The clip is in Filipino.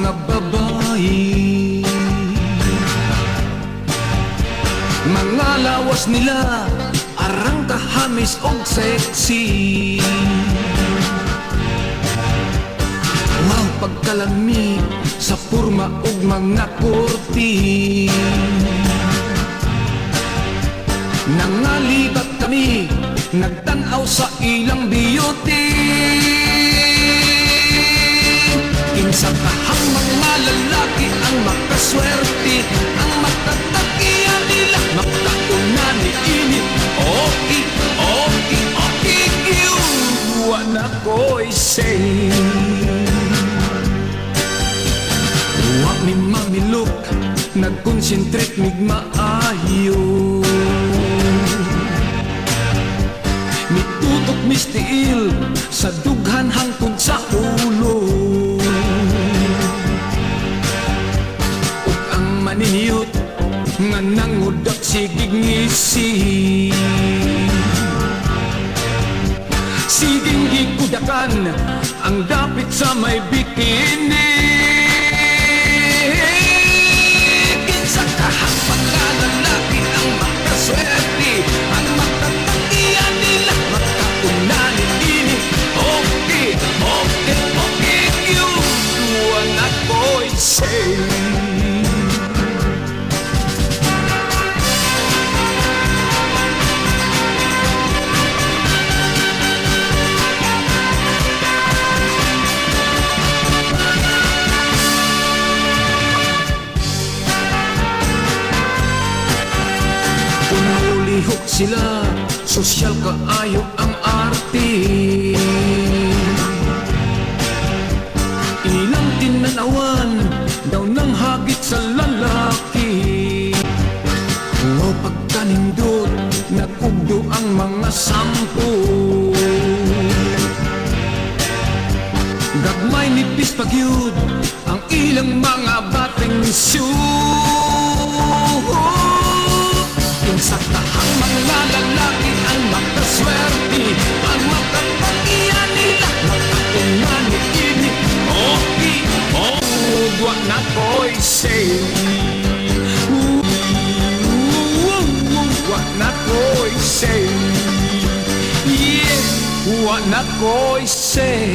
mga babae. Mga lawas nila arang kahamis og sexy. Wow, pagkalami sa purma og mga kurti. Nangalibat kami, nagtanaw sa ilang beauty. Kinsa kahang mga lalaki ang makaswerte, ang matatakiya nila makauna ni ini. Okay, okay, okay, iwan ako'y say. Huwag mi mamilok, nag-concentrate mig maayo. Mitutok mistiil sa dughan hangtod sa ulo. Ug ang maniniyot nga nangudak sigig ngisi. Siging gikudakan ang dapit sa may bikini. Kinsa kahang mga lalaki ang makaswerte, ang matatakiya nila makauna ni ini. Okay, okay, okay, iwan ako'y say. Lihok sila, sosyal kaayo ang arte. Ilang tinanawan daw nang hagit sa lalaki. O pagkanindot, nagugdo ang mga sampo. Gagmay nipis pagyud ang ilang mga bating shoe. Kinsa kahang mga lalaki ang makaswerte, ang makatakiya nila makauna ni ini. Okay, oh, wag na ko'y say. Wag na ko'y say. Yeah, wag na ko'y say.